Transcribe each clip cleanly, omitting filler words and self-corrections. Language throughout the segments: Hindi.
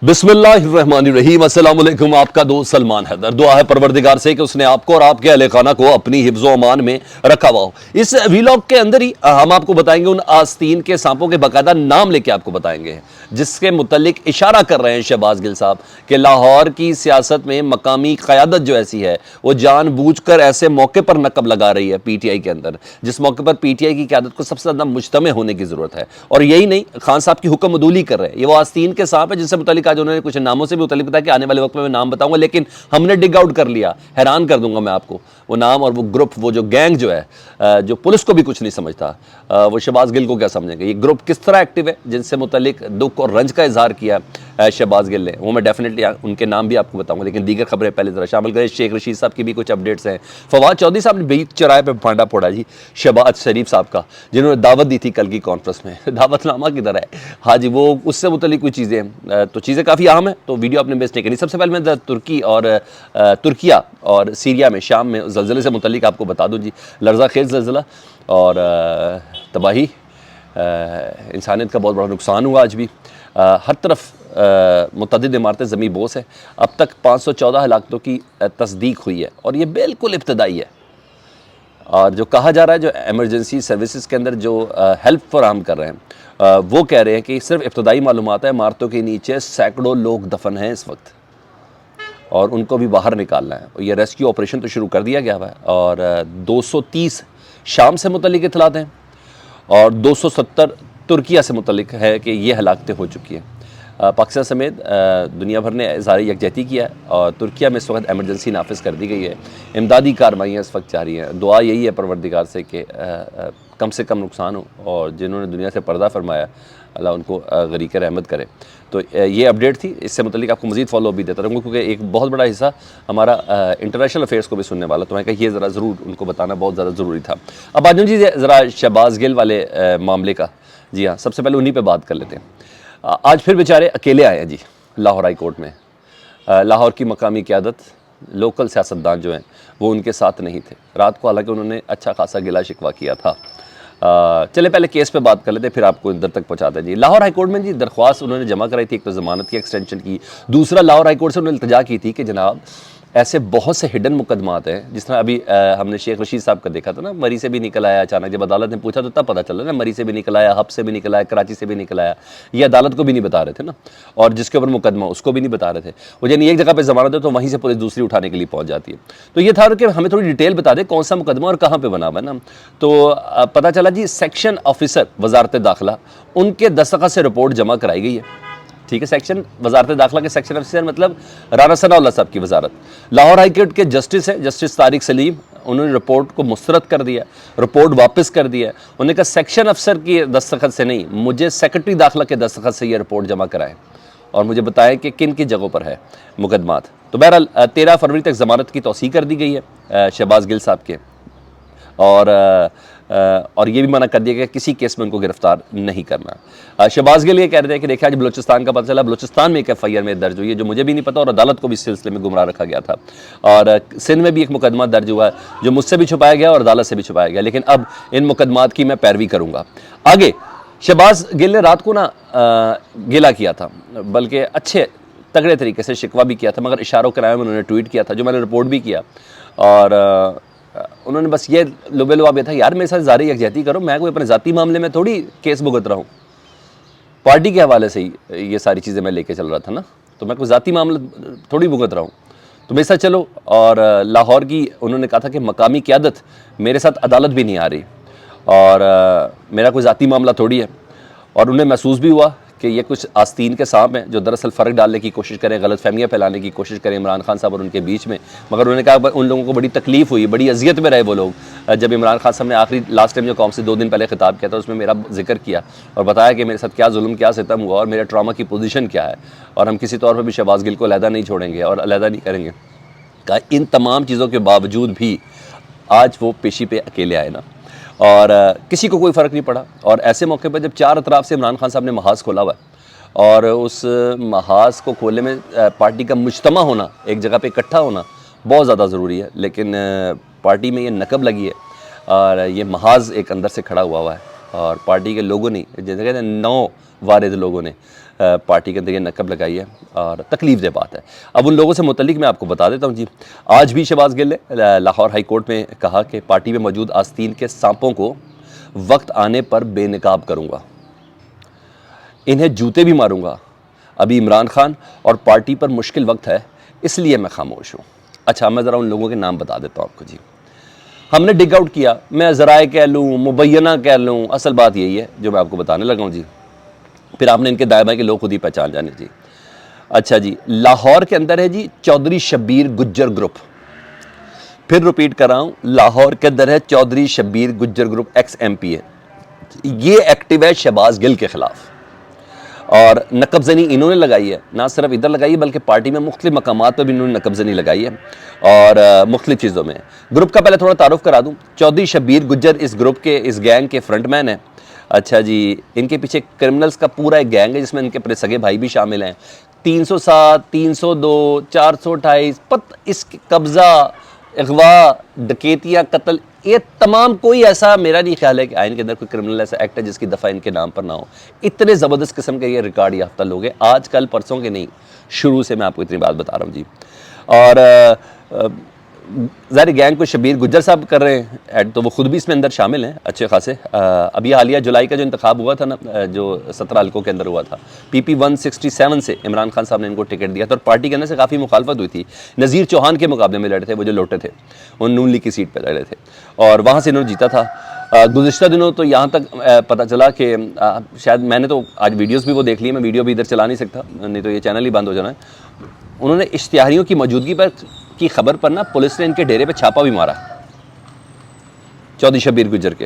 बिस्मिल्लाहिर्रहमानिर्रहीम। अस्सलाम वालेकुम। आपका दोस्त सलमान हैदर। दुआ है परवरदिगार से कि उसने आपको और आपके अहले खाना को अपनी हिफ्ज़ो अमान में रखा हुआ हो। इस वीलॉग के अंदर ही हम आपको बताएंगे उन आस्तीन के सांपों के बाकायदा नाम लेके आपको बताएंगे जिसके मुतल्लिक इशारा कर रहे हैं शहबाज गिल साहब कि लाहौर की सियासत में मकामी क़यादत जो ऐसी है वो जानबूझकर ऐसे मौके पर नकब लगा रही है पीटीआई के अंदर, जिस मौके पर पीटीआई की क़यादत को सबसे ज़्यादा मुज्तमे होने की ज़रूरत है। और यही नहीं, खान साहब की हुक्म अदूली कर रहे हैं। ये वो आस्तीन के सांप है जिससे मुतल्लिक आज उन्होंने कुछ नामों से भी मुतल्लिक बताया कि आने वाले वक्त में मैं नाम बताऊंगा, लेकिन हमने डिग आउट कर लिया। हैरान कर दूंगा मैं आपको वो नाम और वो ग्रुप, वो जो गैंग जो है, जो पुलिस को भी कुछ नहीं समझता, वो शहबाज गिल को क्या समझेंगे। ये ग्रुप किस तरह एक्टिव है, जिनसे मुतल्लिक दुख और रंज का इजहार किया शहबाज गिल ने, वो मैं डेफिनेटली उनके नाम भी आपको बताऊंगा। लेकिन दीगर खबरें पहले जरा शामिल करें। शेख रशीद साहब की भी कुछ अपडेट्स हैं। फवाद चौधरी साहब ने बीच चौराहे पर फांडा फोड़ा जी शहबाज शरीफ साहब का, जिन्होंने दावत दी थी कल की कॉन्फ्रेंस में। दावतनामा किधर है? हाँ जी, वो उससे मुतल्लिक कुछ चीज़ें हैं, तो चीज़ें काफ़ी अहम है, तो वीडियो आपने मिस नहीं करनी। सबसे पहले मैं तुर्किया और सीरिया में शाम में ज़लज़ले से मुतल्लिक आपको बता दूँ जी। लर्जा खेज ज़लज़ला और तबाही, इंसानियत का बहुत बड़ा नुकसान हुआ। आज भी हर तरफ मुतअद्दिद इमारतें ज़मी बोस है। अब तक 514 हलाकतों की तस्दीक हुई है और ये बिल्कुल इब्तदाई है। और जो कहा जा रहा है, जो एमरजेंसी सर्विसेज के अंदर जो हेल्प फराहम कर रहे हैं, वो कह रहे हैं कि सिर्फ इब्तदाई मालूमात है, इमारतों के नीचे सैकड़ों लोग दफन हैं इस वक्त और उनको भी बाहर निकालना है। ये रेस्क्यू ऑपरेशन तो शुरू कर दिया गया है और 230 शाम से मुतल्लिक इतलात हैं और 270 तुर्किया से मुतल्लिक है कि ये हलाकतें हो चुकी हैं। पाकिस्तान समेत दुनिया भर ने इज़हार यकजहती किया है और तुर्किया में इस वक्त एमरजेंसी नाफिज कर दी गई है। इमदादी कार्रवाइयाँ इस वक्त जारी हैं। दुआ यही है परवरदिगार से कम नुकसान हो और जिन्होंने दुनिया से पर्दा फरमाया अल्लाह उनको गरीक रहमत करे। तो ये अपडेट थी, इससे मुतल्लिक आपको मज़ीद फॉलो भी देता रहूँगा क्योंकि एक बहुत बड़ा हिस्सा हमारा इंटरनेशनल अफेयर्स को भी सुनने वाला, तो मैं कहा ये ज़रा ज़रूर उनको बताना बहुत ज़्यादा ज़रूरी था। अब आज जी ज़रा शहबाज गिल वाले मामले का, जी हाँ, सबसे पहले उन्हीं पर बात कर लेते हैं। आज फिर बेचारे अकेले आए हैं जी लाहौर हाई कोर्ट में। लाहौर की मकामी क़यादत, लोकल सियासतदान जो हैं वो उनके साथ नहीं थे रात को, हालांकि उन्होंने अच्छा खासा गिला शिकवा किया था। चले पहले केस पे बात कर लेते, फिर आपको इधर तक पहुंचाते हैं जी। लाहौर हाई कोर्ट में जी दरख्वास्त उन्होंने जमा कराई थी, एक तो ज़मानत की एक्सटेंशन की, दूसरा लाहौर हाई कोर्ट से उन्होंने इल्तिजा की थी कि जनाब ऐसे बहुत से हिडन मुकदमात हैं, जिस तरह अभी हमने शेख रशीद साहब का देखा था ना, मरी से भी निकल आया अचानक, जब अदालत ने पूछा तो तब पता चला ना, मरी से भी निकल आया, हब से भी निकल आया, कराची से भी निकल आया, ये अदालत को भी नहीं बता रहे थे ना, और जिसके ऊपर मुकदमा उसको भी नहीं बता रहे थे। वो यानी एक जगह पर जमानत है तो वहीं से पुलिस दूसरी उठाने के लिए पहुंच जाती है। तो ये था कि हमें थोड़ी डिटेल बता दें कौन सा मुकदमा और कहाँ पर बना हुआ है ना। तो पता चला जी सेक्शन ऑफिसर वजारत दाखिला, उनके दस्तखत से रिपोर्ट जमा कराई गई है। ठीक है, सेक्शन वजारत दाखिला के सेक्शन ऑफिसर मतलब राना सनाउल्लाह साहब की वजारत। लाहौर हाई कोर्ट के जस्टिस है, जस्टिस तारिक सलीम, उन्होंने रिपोर्ट को मुस्तरद कर दिया, रिपोर्ट वापस कर दिया। उन्होंने कहा सेक्शन अफसर की दस्तखत से नहीं, मुझे सेक्रेटरी दाखिला के दस्तखत से ये रिपोर्ट जमा कराएं और मुझे बताएं कि किन की जगहों पर है मुकदमात। तो बहरहाल 13 फरवरी तक ज़मानत की तौसीह कर दी गई है शहबाज गिल साहब के, और ये भी मना कर दिया गया किसी केस में उनको गिरफ्तार नहीं करना। शहबाज गिल ये कह रहे थे कि देखिए आज बलूचिस्तान का पता चला, बलूचिस्तान में एक FIR में दर्ज हुई है जो मुझे भी नहीं पता और अदालत को भी इस सिलसिले में गुमराह रखा गया था, और सिंध में भी एक मुकदमा दर्ज हुआ है जो मुझसे भी छुपाया गया और अदालत से भी छुपाया गया, लेकिन अब इन मुकदमात की मैं पैरवी करूँगा आगे। शहबाज गिल ने रात को ना गिला किया था, बल्कि अच्छे तगड़े तरीके से शिकवा भी किया था, मगर इशारों कराए में उन्होंने ट्वीट किया था जो मैंने रिपोर्ट भी किया, और उन्होंने बस ये लुबे लुआब ये था, यार मेरे साथ ज़ारी यकजहती करो, मैं कोई अपने ज़ाती मामले में थोड़ी केस भुगत रहा हूँ, पार्टी के हवाले से ही ये सारी चीज़ें मैं लेके चल रहा था ना, तो मैं कोई ज़ाती मामला थोड़ी भुगत रहा हूँ, तो मेरे साथ चलो। और लाहौर की उन्होंने कहा था कि मकामी क़यादत मेरे साथ अदालत भी नहीं आ रही और मेरा कोई ज़ाती मामला थोड़ी है, और उन्हें महसूस भी हुआ कि ये कुछ आस्तीन के सांप हैं जो दरअसल फ़र्क डालने की कोशिश करें, गलत फहमियाँ फैलाने की कोशिश करें इमरान खान साहब और उनके बीच में। मगर उन्होंने कहा उन लोगों को बड़ी तकलीफ़ हुई, बड़ी अजियत में रहे वो लोग। जब इमरान खान साहब ने आखिरी लास्ट टाइम जो कौम से 2 दिन पहले खिताब किया था उसमें मेरा जिक्र किया और बताया कि मेरे साथ क्या जुल्म क्या सितम हुआ और मेरा ट्रामा की पोजीशन क्या है, और हम किसी तौर पर भी शहबाज गिल को अलहदा नहीं छोड़ेंगे और अलहदा नहीं करेंगे। कहा इन तमाम चीज़ों के बावजूद भी आज वो पेशी पे अकेले आए ना, और किसी को कोई फ़र्क नहीं पड़ा। और ऐसे मौके पर जब चार अतराफ़ से इमरान खान साहब ने महाज खोला हुआ है और उस महाज को खोलने में पार्टी का मुज्तमा होना, एक जगह पे इकट्ठा होना बहुत ज़्यादा ज़रूरी है, लेकिन पार्टी में ये नकब लगी है और ये महाज एक अंदर से खड़ा हुआ है और पार्टी के लोगों ने, जैसे कहते हैं 9 वारिद लोगों ने पार्टी के अंदर ये नकब लगाई है और तकलीफ दह बात है। अब उन लोगों से मुतल्लिक मैं आपको बता देता हूँ जी। आज भी शहबाज गिल ने लाहौर हाई कोर्ट में कहा कि पार्टी में मौजूद आस्तीन के सांपों को वक्त आने पर बेनकाब करूँगा, इन्हें जूते भी मारूंगा। अभी इमरान खान और पार्टी पर मुश्किल वक्त है, इसलिए मैं खामोश हूँ। अच्छा, मैं ज़रा उन लोगों के नाम बता देता हूँ आपको जी। हमने डिग आउट किया, मैं ज़राए कह लूँ, मुबैना कह लूँ, असल बात यही है जो मैं आपको बताने लगा हूँ जी। फिर आपने इनके दाएं बाएं के लोग खुद ही पहचान जाने जी। अच्छा जी, लाहौर के अंदर है जी चौधरी शब्बीर गुज्जर ग्रुप। फिर रिपीट कर रहा हूँ, लाहौर के अंदर है Chaudhary Shabbir Gujjar group, ex MP है। ये एक्टिव है शहबाज गिल के खिलाफ और नकबजनी इन्होंने लगाई है। ना सिर्फ इधर लगाई है बल्कि पार्टी में मुख्तलिफ मकामात पर भी इन्होंने नकबजनी लगाई है और मुख्तलिफ चीज़ों में। ग्रुप का पहले थोड़ा तारुफ करा दूँ। चौधरी शब्बीर गुज्जर इस ग्रुप के, इस गैंग के फ्रंटमैन है। अच्छा जी, इनके पीछे क्रिमिनल्स का पूरा एक गैंग है जिसमें इनके अपने सगे भाई भी शामिल हैं। 307, 302, 428 इसके कब्ज़ा, अगवा, डकैतियाँ, कत्ल, ये तमाम कोई ऐसा मेरा नहीं ख्याल है कि आइन के अंदर कोई क्रिमिनल ऐसा एक्ट है जिसकी दफ़ा इनके नाम पर ना हो। इतने ज़बरदस्त किस्म के ये रिकॉर्ड याफ्ता लोग हैं, आज कल परसों के नहीं, शुरू से मैं आपको इतनी बात बता रहा हूँ जी। और ज़ाहिर गैंग को शब्बीर गुज्जर साहब कर रहे हैं ऐड, तो वो खुद भी इसमें अंदर शामिल हैं अच्छे खासे। अभी हालिया जुलाई का जो इंतखाब हुआ था ना, जो 17 हल्कों के अंदर हुआ था, PP 167 से इमरान खान साहब ने इनको टिकट दिया था और पार्टी के अंदर से काफ़ी मुखालफत हुई थी। नज़ीर चौहान के मुकाबले में लड़े थे, वो जो लोटे थे, वो नून लीग की सीट पर लड़े थे और वहाँ से इन्होंने जीता था। गुज़िश्ता दिनों तो यहाँ तक पता चला कि शायद मैंने तो आज वीडियोज़ भी वो देख ली, मैं वीडियो भी इधर चला नहीं सकता, नहीं तो ये चैनल ही बंद हो जाना है। उन्होंने इश्तिहारियों की मौजूदगी पर की खबर पर ना पुलिस ने इनके डेरे पे छापा भी मारा, चौधरी शब्बीर गुज्जर के,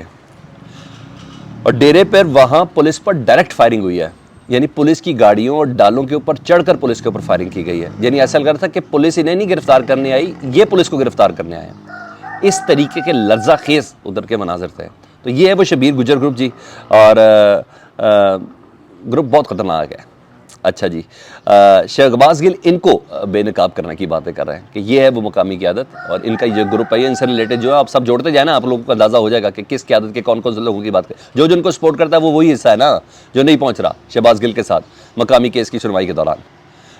और डेरे पर वहां पुलिस पर डायरेक्ट फायरिंग हुई है। यानी पुलिस की गाड़ियों और डालों के ऊपर चढ़कर पुलिस के ऊपर फायरिंग की गई है। यानी ऐसा लग रहा था कि पुलिस इन्हें नहीं गिरफ्तार करने आई, ये पुलिस को गिरफ्तार करने आए। इस तरीके के लर्जा खेज उधर के मनाजर थे। तो ये है वो शब्बीर गुज्जर ग्रुप जी, और ग्रुप बहुत ख़तरनाक है। अच्छा जी, शहबाज गिल इनको बेनकाब करने की बातें कर रहे हैं कि ये है वो मकामी क़यादत, और इनका ये ग्रुप है, ये इनसे रिलेटेड जो है आप सब जोड़ते जाए ना, आप लोगों को अंदाज़ा हो जाएगा कि किस क़यादत के कौन कौन से लोगों की बात करें। जो जिनको सपोर्ट करता है वो वही हिस्सा है ना जो नहीं पहुँच रहा शहबाज गिल के साथ मकामी केस की सुनवाई के दौरान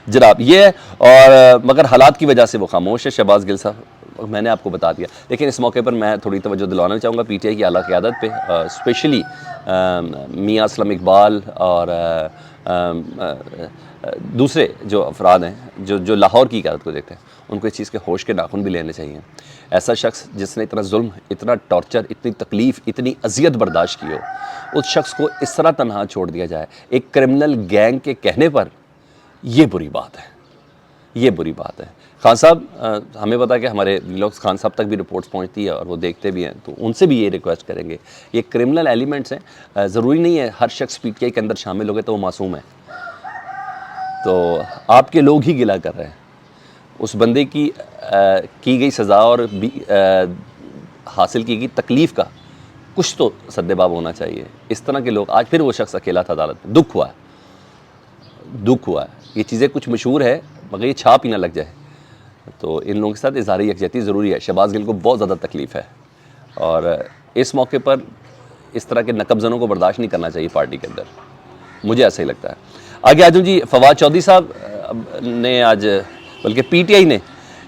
जनाब ये है। और मगर हालात की वजह से वो खामोश है शहबाज गिल साहब, मैंने आपको बता दिया। लेकिन इस मौके पर मैं थोड़ी तवज्जो दिलवाना चाहूँगा PTI की आला क़यादत पे, स्पेशली मियाँ असलम इकबाल और दूसरे जो अफराद हैं जो लाहौर की क़यादत को देखते हैं, उनको इस चीज़ के होश के नाखून भी लेने चाहिए। ऐसा शख्स जिसने इतना जुल्म, इतना टॉर्चर, इतनी तकलीफ़, इतनी अजियत बर्दाश्त की हो, उस शख्स को इस तरह तनहा छोड़ दिया जाए एक क्रिमिनल गैंग के कहने पर, ये बुरी बात है, ये बुरी बात है। खान साहब, हमें पता है कि हमारे व्लॉग्स खान साहब तक भी रिपोर्ट्स पहुंचती है और वो देखते भी हैं, तो उनसे भी ये रिक्वेस्ट करेंगे, ये क्रिमिनल एलिमेंट्स हैं, ज़रूरी नहीं है हर शख्स PTI के अंदर शामिल हो गए तो वो मासूम है। तो आपके लोग ही गिला कर रहे हैं, उस बंदे की गई सज़ा और हासिल की गई तकलीफ़ का कुछ तो सद्देबाब होना चाहिए। इस तरह के लोग, आज फिर वो शख्स अकेला था अदालत में, दुख हुआ है, दुख हुआ है। ये चीज़ें कुछ मशहूर है मगर ये छाप ही ना लग जाए, तो इन लोगों के साथ इज़हार यकजहती ज़रूरी है। शहबाज गिल को बहुत ज़्यादा तकलीफ़ है और इस मौके पर इस तरह के नकबजनों को बर्दाश्त नहीं करना चाहिए पार्टी के अंदर, मुझे ऐसा ही लगता है। आगे आ जाऊँ जी, फवाद चौधरी साहब ने आज, बल्कि PTI ने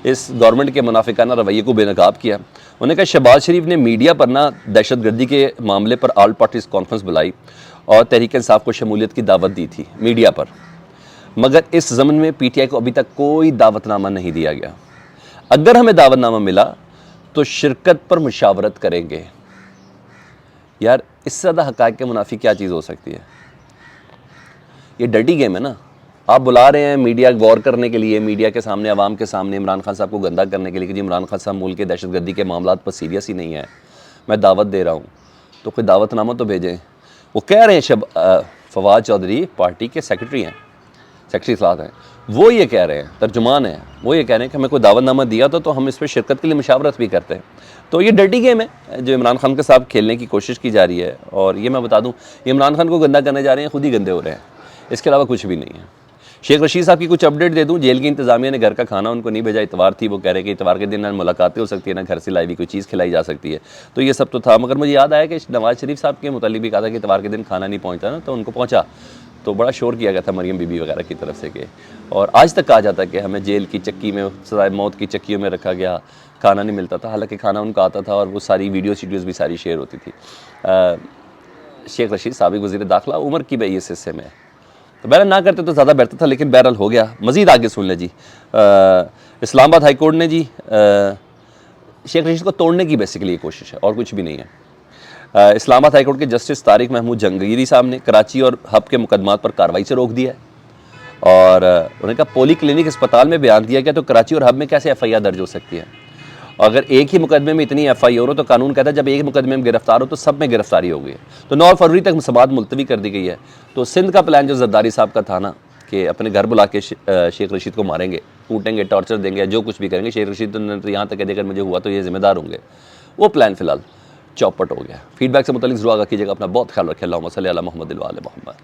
इस गवर्नमेंट के मुनाफिकाना रवैये को बेनकाब किया। उन्होंने कहा शहबाज शरीफ ने मीडिया पर ना दहशतगर्दी के मामले पर ऑल पार्टीज़ कॉन्फ्रेंस बुलाई और तहरीक इंसाफ को शमूलियत की दावत दी थी मीडिया पर, मगर इस ज़मन में PTI को अभी तक कोई दावतनामा नहीं दिया गया। अगर हमें दावतनामा मिला तो शिरकत पर मुशावरत करेंगे। यार, इससे ज़्यादा हक़ाइक़ के मुनाफी क्या चीज़ हो सकती है? ये डर्टी गेम है ना। आप बुला रहे हैं मीडिया गौर करने के लिए, मीडिया के सामने, आवाम के सामने इमरान खान साहब को गंदा करने के लिए कि जी इमरान खान साहब मुल्क के दहशतगर्दी के मामलात पर सीरियस ही नहीं है, मैं दावत दे रहा हूँ, तो कोई दावतनामा तो भेजें। वो कह रहे हैं फवाद चौधरी पार्टी के सेक्रेटरी हैं, सेक्रेटरी साहब हैं, वो ये कह रहे हैं, तर्जुमान हैं, वो ये कह रहे हैं कि हमें कोई दावतनामा दिया तो हम इस पर शिरकत के लिए मुशावरत भी करते हैं। तो ये डर्टी गेम है जो इमरान खान के साथ खेलने की कोशिश की जा रही है। और ये मैं बता दूँ, इमरान खान को गंदा करने जा रहे हैं, खुद ही गंदे हो रहे हैं, इसके अलावा कुछ भी नहीं है। शेख रशीद साहब की कुछ अपडेट दे दूं, जेल की इंतजामिया ने घर का खाना उनको नहीं भेजा, इतवार थी, वो कह रहे कि इतवार के दिन ना मुलाकातें हो सकती है, ना घर से लाई हुई कोई चीज़ खिलाई जा सकती है। तो ये सब तो था, मगर मुझे याद आया कि नवाज शरीफ साहब के मुतालिक भी कहा था कि इतवार के दिन खाना नहीं पहुंचता ना, तो उनको पहुंचा, तो बड़ा शोर किया गया था मरियम बीबी वगैरह की तरफ से कि, और आज तक कहा जाता है कि हमें जेल की चक्की में, सजाए मौत की चक्कियों में रखा गया, खाना नहीं मिलता था। हालांकि खाना उनका आता था और वो सारी वीडियोज़ भी सारी शेयर होती थी। शेख रशीद साबिक वज़ीर दाखिला उम्र की भाई इस हिस्से में, तो बहरहाल ना करते तो ज़्यादा बेहतर था, लेकिन बहरहाल हो गया। मज़ीद आगे सुन लें जी। इस्लामाबाद हाई कोर्ट ने जी शेख रशीद को तोड़ने की बेसिकली कोशिश है और कुछ भी नहीं है। इस्लामाबाद हाई कोर्ट के जस्टिस तारिक महमूद जंगीरी साहब ने कराची और हब के मुकदमात पर कार्रवाई से रोक दिया है, और उन्होंने कहा पॉली क्लिनिक अस्पताल में बयान दिया गया तो कराची और हब में कैसे FIR दर्ज हो सकती है। अगर एक ही मुकदमे में इतनी FIR हो तो कानून कहता है जब एक मुकदमे में गिरफ्तार हो तो सब में गिरफ्तारी हो गई है। तो 9 फरवरी तक समाअत मुलतवी कर दी गई है। तो सिंध का प्लान जो जरदारी साहब का था ना कि अपने घर बुला के शेख रशीद को मारेंगे, कूटेंगे, टॉर्चर देंगे, जो कुछ भी करेंगे, शेख रशीद तो यहाँ तक अगर मुझे हुआ तो ये जिम्मेदार होंगे, वो प्लान फिलहाल चौपट हो गया। फीडबैक से मुतालिक ज़रूर आगाह कीजिएगा। अपना बहुत ख्याल रखें। अल्लाहुम्मा सल्ली अला मुहम्मद व आले मुहम्मद।